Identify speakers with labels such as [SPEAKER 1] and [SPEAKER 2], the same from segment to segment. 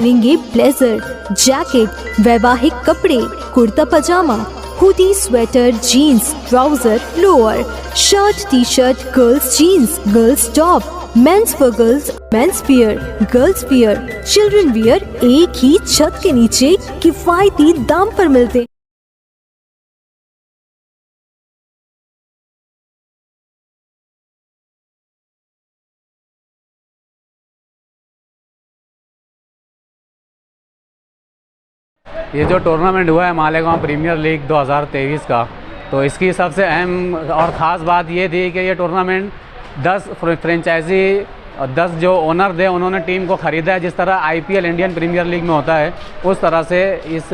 [SPEAKER 1] मिलेंगे blazer, jacket, वैवाहिक कपड़े, kurta pyjama, hoodie, sweater, jeans, trouser, lower, shirt, T shirt, girls jeans, girls top, men's for girls, men's wear, girls wear, children wear एक ही छत के नीचे किफायती दाम पर मिलते।
[SPEAKER 2] ये जो टूर्नामेंट हुआ है मालेगांव प्रीमियर लीग 2023 का, तो इसकी सबसे अहम और ख़ास बात ये थी कि ये टूर्नामेंट 10 फ्रेंचाइजी 10 जो ओनर थे उन्होंने टीम को ख़रीदा है। जिस तरह IPL इंडियन प्रीमियर लीग में होता है उस तरह से इस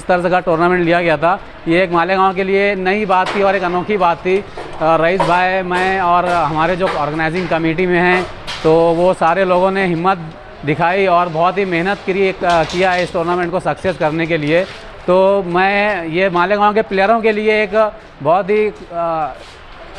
[SPEAKER 2] तरह का टूर्नामेंट लिया गया था। ये एक मालेगांव के लिए नई बात थी और एक अनोखी बात थी। रईस भाई, मैं और हमारे जो ऑर्गेनाइजिंग कमेटी में हैं, तो वो सारे लोगों ने हिम्मत दिखाई और बहुत ही मेहनत किया है इस टूर्नामेंट को सक्सेस करने के लिए। तो मैं ये मालेगांव के प्लेयरों के लिए एक बहुत ही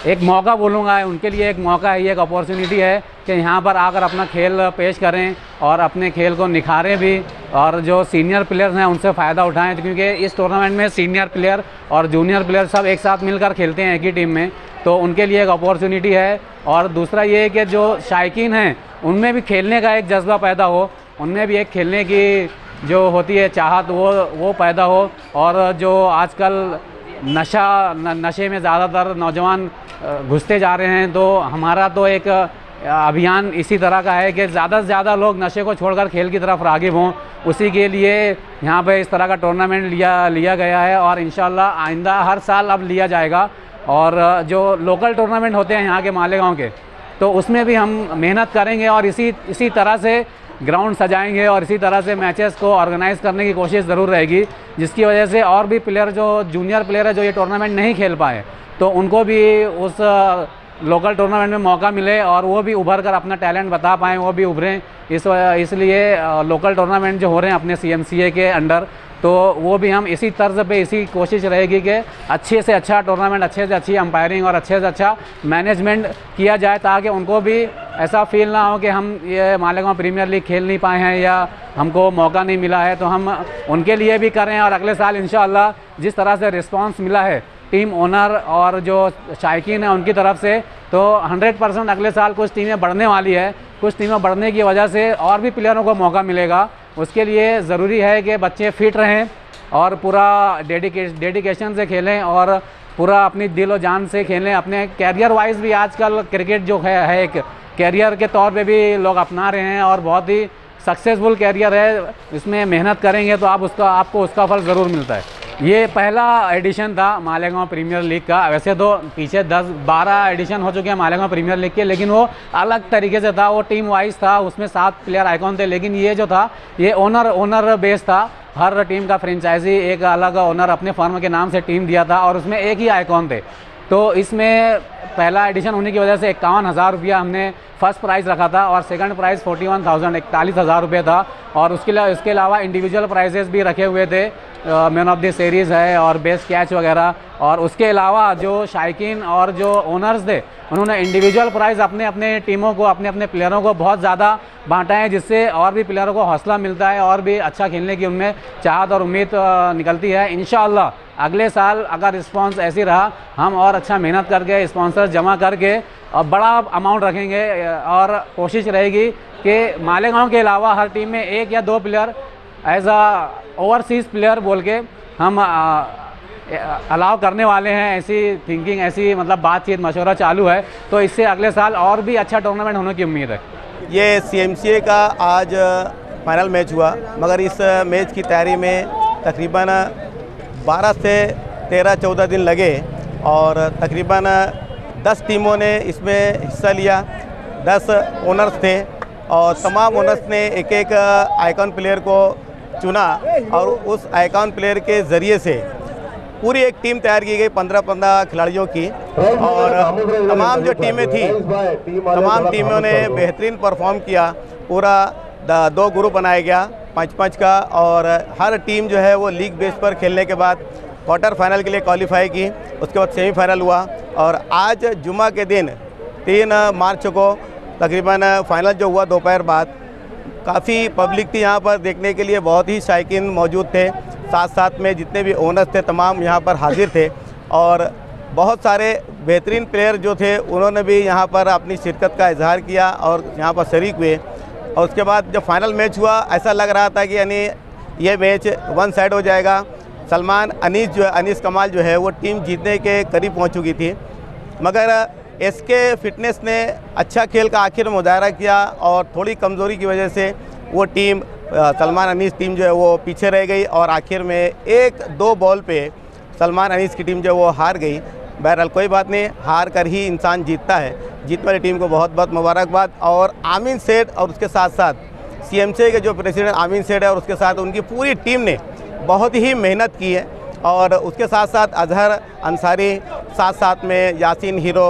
[SPEAKER 2] एक मौका बोलूँगा, उनके लिए एक मौका है, ये एक अपॉर्चुनिटी है कि यहाँ पर आकर अपना खेल पेश करें और अपने खेल को निखारें भी, और जो सीनियर प्लेयर्स हैं उनसे फ़ायदा उठाएं, क्योंकि इस टूर्नामेंट में सीनियर प्लेयर और जूनियर प्लेयर सब एक साथ मिलकर खेलते हैं एक ही टीम में, तो उनके लिए एक अपॉर्चुनिटी है। और दूसरा ये है कि जो शायकीन हैं उनमें भी खेलने का एक जज्बा पैदा हो, उनमें भी एक खेलने की जो होती है चाहत वो पैदा हो। और जो आजकल नशे में ज़्यादातर नौजवान घुसते जा रहे हैं, तो हमारा तो एक अभियान इसी तरह का है कि ज़्यादा से ज़्यादा लोग नशे को छोड़कर खेल की तरफ राग़िब हों। उसी के लिए यहाँ पे इस तरह का टूर्नामेंट लिया गया है और इंशाल्लाह आइंदा हर साल अब लिया जाएगा। और जो लोकल टूर्नामेंट होते हैं यहाँ के मालेगांव के, तो उसमें भी हम मेहनत करेंगे और इसी तरह से ग्राउंड सजाएंगे और इसी तरह से मैचेस को ऑर्गेनाइज़ करने की कोशिश ज़रूर रहेगी, जिसकी वजह से और भी प्लेयर जो जूनियर प्लेयर है जो ये टूर्नामेंट नहीं खेल पाए, तो उनको भी उस लोकल टूर्नामेंट में मौका मिले और वो भी उभर कर अपना टैलेंट बता पाएँ, वो भी उभरें। इसलिए लोकल टूर्नामेंट जो हो रहे हैं अपने CMCA के अंडर, तो वो भी हम इसी तर्ज पे इसी कोशिश रहेगी कि अच्छे से अच्छा टूर्नामेंट, अच्छे से अच्छी अंपायरिंग और अच्छे से अच्छा मैनेजमेंट किया जाए, ताकि उनको भी ऐसा फील ना हो कि हम ये मालेगांव प्रीमियर लीग खेल नहीं पाए हैं या हमको मौका नहीं मिला है। तो हम उनके लिए भी करें और अगले साल इंशाअल्लाह जिस तरह से रिस्पांस मिला है टीम ओनर और जो शायकीन है उनकी तरफ से, तो 100% अगले साल कुछ टीमें बढ़ने वाली है। कुछ टीमें बढ़ने की वजह से और भी प्लेयरों को मौका मिलेगा। उसके लिए ज़रूरी है कि बच्चे फिट रहें और पूरा डेडिकेशन से खेलें और पूरा अपनी दिल और जान से खेलें। अपने कैरियर वाइज भी आजकल क्रिकेट जो है एक कैरियर के तौर पे भी लोग अपना रहे हैं और बहुत ही सक्सेसफुल कैरियर है। इसमें मेहनत करेंगे तो आपको उसका फल ज़रूर मिलता है। ये पहला एडिशन था मालेगांव प्रीमियर लीग का। वैसे तो पीछे 10-12 एडिशन हो चुके हैं मालेगांव प्रीमियर लीग के, लेकिन वो अलग तरीके से था, वो टीम वाइज था, उसमें 7 प्लेयर आइकॉन थे। लेकिन ये जो था ये ओनर बेस था। हर टीम का फ्रेंचाइजी एक अलग ओनर अपने फर्म के नाम से टीम दिया था और उसमें एक ही आइकॉन थे। तो इसमें पहला एडिशन होने की वजह से 51,000 रुपया हमने फर्स्ट प्राइज़ रखा था और सेकंड प्राइज़ 41,000 रुपये था। और उसके अलावा इंडिविजुअल प्राइजेस भी रखे हुए थे, मैन ऑफ द सीरीज़ है और बेस्ट कैच वगैरह। और उसके अलावा जो शायकीन और जो ओनर्स थे उन्होंने इंडिविजुअल प्राइज़ अपने टीमों को अपने प्लेयरों को बहुत ज़्यादा बांटा है, जिससे और भी प्लेयरों को हौसला मिलता है और भी अच्छा खेलने की उनमें चाहत और उम्मीद निकलती है। इंशाअल्लाह अगले साल अगर रिस्पांस ऐसी रहा, हम और अच्छा मेहनत करके स्पॉन्सर जमा करके और बड़ा अमाउंट रखेंगे और कोशिश रहेगी कि मालेगांव के अलावा हर टीम में 1 या 2 प्लेयर एज ओवरसीज़ प्लेयर बोल के हम अलाउ करने वाले हैं। ऐसी थिंकिंग, ऐसी मतलब बातचीत मशवरा चालू है, तो इससे अगले साल और भी अच्छा टूर्नामेंट होने की उम्मीद है।
[SPEAKER 3] ये CMCA का आज फाइनल मैच हुआ, मगर इस मैच की तैयारी में तकरीबन 12 से 13-14 दिन लगे और तकरीबन 10 टीमों ने इसमें हिस्सा लिया। 10 ओनर्स थे और तमाम ओनर्स ने एक आइकॉन प्लेयर को चुना और उस आइकॉन प्लेयर के ज़रिए से पूरी एक टीम तैयार की गई 15-15 खिलाड़ियों की। और तमाम जो टीमें थी, तमाम टीमों ने बेहतरीन परफॉर्म किया। पूरा 2 ग्रुप बनाया गया 5-5 का और हर टीम जो है वो लीग बेस पर खेलने के बाद क्वार्टर फाइनल के लिए क्वालिफाई की। उसके बाद सेमीफाइनल हुआ और आज जुमा के दिन 3 मार्च को तकरीबन फाइनल जो हुआ दोपहर बाद काफ़ी पब्लिक थी यहाँ पर देखने के लिए, बहुत ही शायकीन मौजूद थे। साथ साथ में जितने भी ओनर्स थे तमाम यहाँ पर हाजिर थे और बहुत सारे बेहतरीन प्लेयर जो थे उन्होंने भी यहाँ पर अपनी शिरकत का इजहार किया और यहाँ पर शरीक हुए। और उसके बाद जब फाइनल मैच हुआ ऐसा लग रहा था कि यानी ये मैच वन साइड हो जाएगा। सलमान अनीस कमाल जो है वो टीम जीतने के करीब पहुँच चुकी थी, मगर एसके फिटनेस ने अच्छा खेल का आखिर में मुजाहरा किया और थोड़ी कमज़ोरी की वजह से वो टीम सलमान अनीस टीम जो है वो पीछे रह गई और आखिर में 1-2 बॉल पे सलमान अनीस की टीम जो वो हार गई। बहरहाल कोई बात नहीं, हार कर ही इंसान जीतता है। जीतने वाली टीम को बहुत बहुत मुबारकबाद। और आमीन सेठ और उसके साथ साथ CMCA के जो प्रेसिडेंट आमीन सेठ है और उसके साथ उनकी पूरी टीम ने बहुत ही मेहनत की है। और उसके साथ साथ अजहर अंसारी, साथ साथ में यासीन हीरो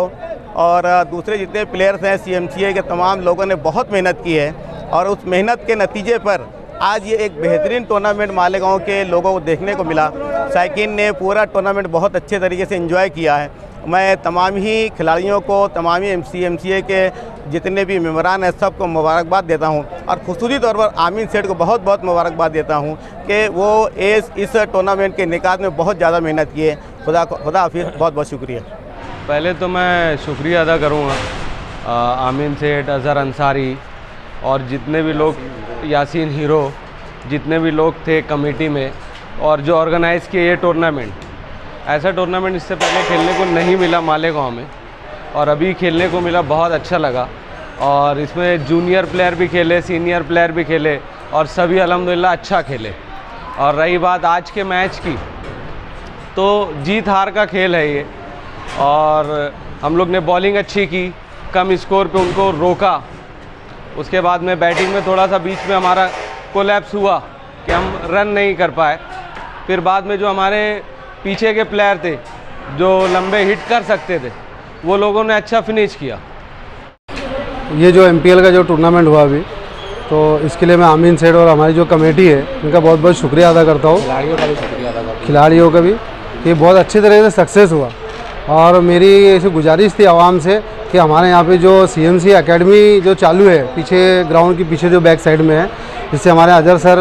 [SPEAKER 3] और दूसरे जितने प्लेयर्स हैं CMCA के तमाम लोगों ने बहुत मेहनत की है और उस मेहनत के नतीजे पर आज ये एक बेहतरीन टूर्नामेंट मालेगांव के लोगों को देखने को मिला। शायकीन ने पूरा टूर्नामेंट बहुत अच्छे तरीके से एंजॉय किया है। मैं तमाम ही खिलाड़ियों को, तमाम ही CMCA के जितने भी मेम्बरान हैं सबको मुबारकबाद देता हूं और खुसूसी तौर पर आमीन सेठ को बहुत बहुत मुबारकबाद देता हूं कि वो इस टूर्नामेंट के निकात में बहुत ज़्यादा मेहनत की है। खुदा हाफिज़, बहुत बहुत शुक्रिया।
[SPEAKER 4] पहले तो मैं शुक्रिया अदा करूँगा आमीन सेठ, अजहर अंसारी और जितने भी लोग, यासीन हीरो, जितने भी लोग थे कमेटी में और जो ऑर्गेनाइज़ किए ये टूर्नामेंट। ऐसा टूर्नामेंट इससे पहले खेलने को नहीं मिला मालेगांव में और अभी खेलने को मिला, बहुत अच्छा लगा। और इसमें जूनियर प्लेयर भी खेले, सीनियर प्लेयर भी खेले और सभी अल्हम्दुलिल्लाह अच्छा खेले। और रही बात आज के मैच की, तो जीत हार का खेल है ये और हम लोग ने बॉलिंग अच्छी की, कम स्कोर पे उनको रोका। उसके बाद में बैटिंग में थोड़ा सा बीच में हमारा कोलैप्स हुआ कि हम रन नहीं कर पाए। फिर बाद में जो हमारे पीछे के प्लेयर थे जो लंबे हिट कर सकते थे वो लोगों ने अच्छा फिनिश किया।
[SPEAKER 5] ये जो MPL का जो टूर्नामेंट हुआ अभी, तो इसके लिए मैं आमीन सेठ और हमारी जो कमेटी है उनका बहुत बहुत शुक्रिया अदा करता हूँ। खिलाड़ियों का भी ये बहुत अच्छी तरह से सक्सेस हुआ। और मेरी ऐसी गुजारिश थी आवाम से कि हमारे यहाँ पे जो CMCA एकेडमी जो चालू है पीछे ग्राउंड के पीछे जो बैक साइड में है, जिससे हमारे अजहर सर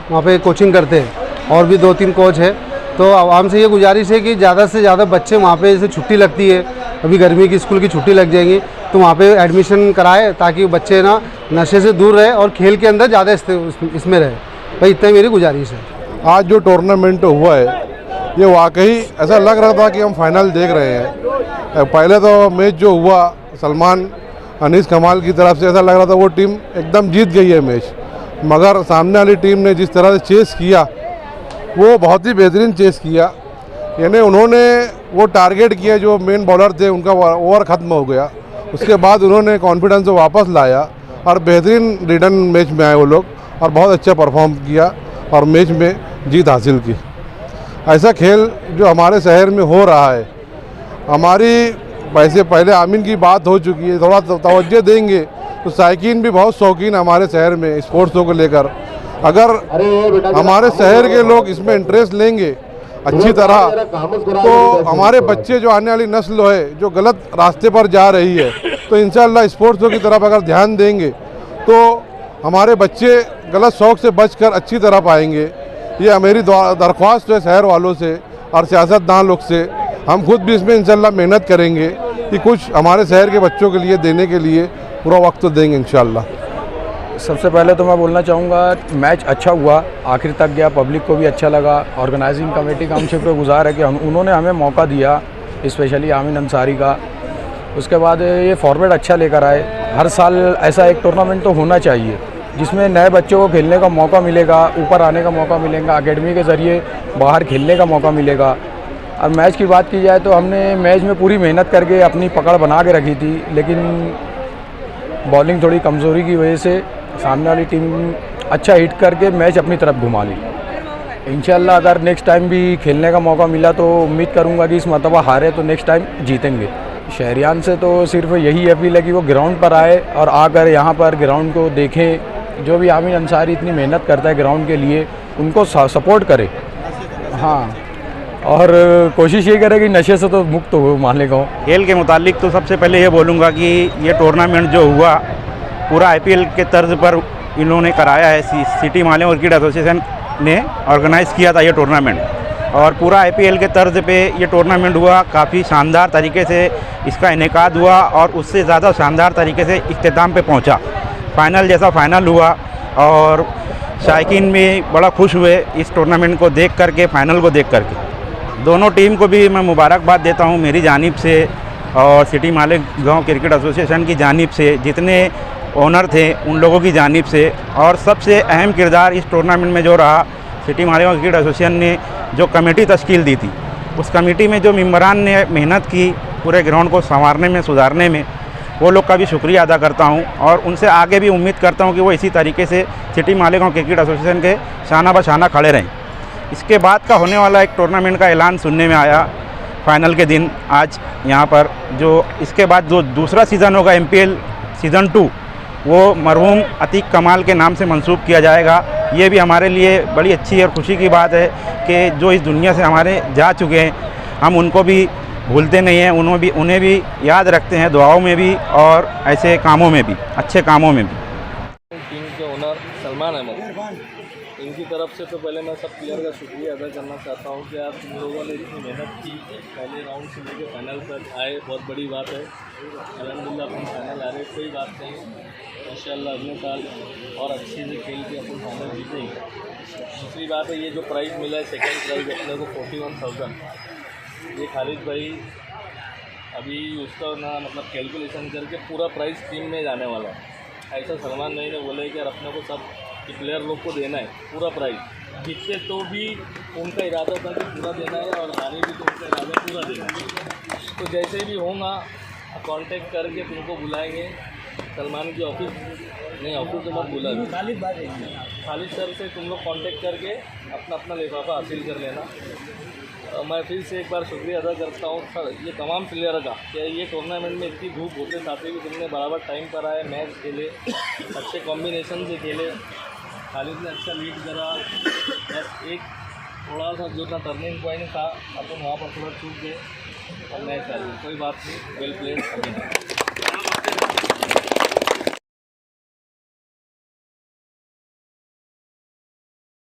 [SPEAKER 5] वहाँ पे कोचिंग करते हैं और भी 2-3 कोच है, तो आवाम से ये गुजारिश है कि ज़्यादा से ज़्यादा बच्चे वहाँ पे जैसे छुट्टी लगती है, अभी गर्मी की स्कूल की छुट्टी लग जाएंगी, तो वहाँ पे एडमिशन कराए ताकि बच्चे ना नशे से दूर रहे और खेल के अंदर ज़्यादा इसमें रहे। भाई इतना मेरी गुजारिश है।
[SPEAKER 6] आज जो टूर्नामेंट हुआ है ये वाकई ऐसा लग रहा था कि हम फाइनल देख रहे हैं। पहले तो मैच जो हुआ सलमान अनीस कमाल की तरफ से ऐसा लग रहा था वो टीम एकदम जीत गई है मैच, मगर सामने वाली टीम ने जिस तरह से चेस किया वो बहुत ही बेहतरीन चेस किया। यानी उन्होंने वो टारगेट किया, जो मेन बॉलर थे उनका ओवर ख़त्म हो गया, उसके बाद उन्होंने कॉन्फिडेंस को वापस लाया और बेहतरीन रिटर्न मैच में आए वो लोग और बहुत अच्छा परफॉर्म किया और मैच में जीत हासिल की। ऐसा खेल जो हमारे शहर में हो रहा है, हमारी वैसे पहले आमीन की बात हो चुकी है, थोड़ा तवज्जो देंगे तो शायकीन भी बहुत शौकीन हमारे शहर में स्पोर्ट्सों को लेकर। अगर हमारे शहर के लोग इसमें इंटरेस्ट लेंगे अच्छी तरह, तो हमारे बच्चे जो आने वाली नस्ल है जो गलत रास्ते पर जा रही है, तो इंशाअल्लाह स्पोर्ट्सों की तरफ अगर ध्यान देंगे तो हमारे बच्चे गलत शौक से बचकर अच्छी तरह पाएंगे। ये मेरी दरख्वास्त है शहर वालों से और सियासतदान लोग से। हम खुद भी इसमें इंशाअल्लाह मेहनत करेंगे कि कुछ हमारे शहर के बच्चों के लिए देने के लिए पूरा वक्त तो देंगे इंशाअल्लाह।
[SPEAKER 7] सबसे पहले तो मैं बोलना चाहूँगा मैच अच्छा हुआ, आखिर तक गया, पब्लिक को भी अच्छा लगा। ऑर्गेनाइजिंग कमेटी का हम शुक्रगुजार है कि उन्होंने हमें मौका दिया, स्पेशली आमीन अंसारी का। उसके बाद ये फॉर्मेट अच्छा लेकर आए। हर साल ऐसा एक टूर्नामेंट तो होना चाहिए जिसमें नए बच्चों को खेलने का मौका मिलेगा, ऊपर आने का मौका मिलेगा, एकेडमी के ज़रिए बाहर खेलने का मौका मिलेगा। और मैच की बात की जाए तो हमने मैच में पूरी मेहनत करके अपनी पकड़ बना के रखी थी, लेकिन बॉलिंग थोड़ी कमज़ोरी की वजह से सामने वाली टीम अच्छा हिट करके मैच अपनी तरफ घुमा ली। इंशाल्लाह अगर नेक्स्ट टाइम भी खेलने का मौका मिला तो उम्मीद करूंगा कि इस मरतबा हारे तो नेक्स्ट टाइम जीतेंगे। शहरियान से तो सिर्फ यही अपील है कि वो ग्राउंड पर आए और आकर यहाँ पर ग्राउंड को देखें। जो भी आमीन अंसारी इतनी मेहनत करता है ग्राउंड के लिए, उनको सपोर्ट करे। हाँ, और कोशिश ये करे कि नशे से तो मुक्त हो मालेगांव।
[SPEAKER 8] खेल के मुतालिक तो सबसे पहले ये बोलूँगा कि ये टूर्नामेंट जो हुआ पूरा आईपीएल के तर्ज पर इन्होंने कराया है। सिटी माले क्रिकेट एसोसिएशन ने ऑर्गेनाइज़ किया था ये टूर्नामेंट, और पूरा आईपीएल के तर्ज पे ये टूर्नामेंट हुआ। काफ़ी शानदार तरीके से इसका इनेकाद हुआ और उससे ज़्यादा शानदार तरीके से इख्तिताम पे पहुंचा। फाइनल जैसा फाइनल हुआ और शायकीन भी बड़ा खुश हुए इस टूर्नामेंट को देख करके, फाइनल को देख करके। दोनों टीम को भी मैं मुबारकबाद देता हूं मेरी जानिब से और सिटी मालेगांव क्रिकेट एसोसिएशन की जानिब से, जितने ओनर थे उन लोगों की जानिब से। और सबसे अहम किरदार इस टूर्नामेंट में जो रहा, सिटी मालेगांव क्रिकेट एसोसिएशन ने जो कमेटी तश्कील दी थी, उस कमेटी में जो मेंबरान ने मेहनत की पूरे ग्राउंड को संवारने में, सुधारने में, वो लोग का भी शुक्रिया अदा करता हूं। और उनसे आगे भी उम्मीद करता हूं कि वो इसी तरीके से सिटी मालेगांव क्रिकेट एसोसिएशन के शाना बशाना खड़े रहें। इसके बाद का होने वाला एक टूर्नामेंट का ऐलान सुनने में आया फाइनल के दिन आज यहाँ पर, जो इसके बाद जो दूसरा सीज़न होगा एमपीएल सीज़न 2, वो मरहूम अतीक कमाल के नाम से मंसूब किया जाएगा। ये भी हमारे लिए बड़ी अच्छी और खुशी की बात है कि जो इस दुनिया से हमारे जा चुके हैं, हम उनको भी भूलते नहीं हैं, उन्हें भी याद रखते हैं, दुआओं में भी और ऐसे कामों में भी, अच्छे कामों में भी।
[SPEAKER 9] टीम के ओनर सलमान अहमद, इनकी तरफ से तो पहले मैं सब प्लेयर का शुक्रिया अदा करना चाहता हूँ कि आप इन लोगों ने इतनी मेहनत की, पहले राउंड से लेकर फाइनल तक आए, बहुत बड़ी बात है। अल्हम्दुलिल्लाह अपन फाइनल आ रहे, कोई बात नहीं, इंशाल्लाह अगले साल और अच्छे से खेल के अपन फाइनल जीतेंगे। दूसरी बात है, ये जो प्राइज़ मिला है सेकेंड प्राइज़ अपने को 41,000, ये खालिद भाई अभी उसका ना मतलब कैलकुलेशन करके पूरा प्राइस टीम में जाने वाला है। ऐसा सलमान भाई ने बोला कि यार अपने को सब प्लेयर लोग को देना है पूरा प्राइस, जीतते तो भी उनका इरादा था कि पूरा देना है और हारे भी तो उनका इरादा पूरा देना है। तो जैसे भी होगा कांटेक्ट करके तुमको बुलाएंगे, सलमान की ऑफिस नहीं, ऑफिस तो मत बुला, खालिद सर से तुम लोग कांटेक्ट करके अपना अपना लिफाफा हासिल कर लेना। मैं फिर से एक बार शुक्रिया अदा करता हूँ सर ये तमाम प्लेयर का कि ये टूर्नामेंट में इतनी धूप होते साथ भी तुमने बराबर टाइम पर आए, मैच खेले, अच्छे कॉम्बिनेशन से खेले, खालिद ने अच्छा लीड करा। बस एक थोड़ा सा जो था टर्निंग पॉइंट था, अपन वहाँ पर थोड़ा चूक गए और मैच आ गई, कोई बात नहीं, वेल प्लेड अभी।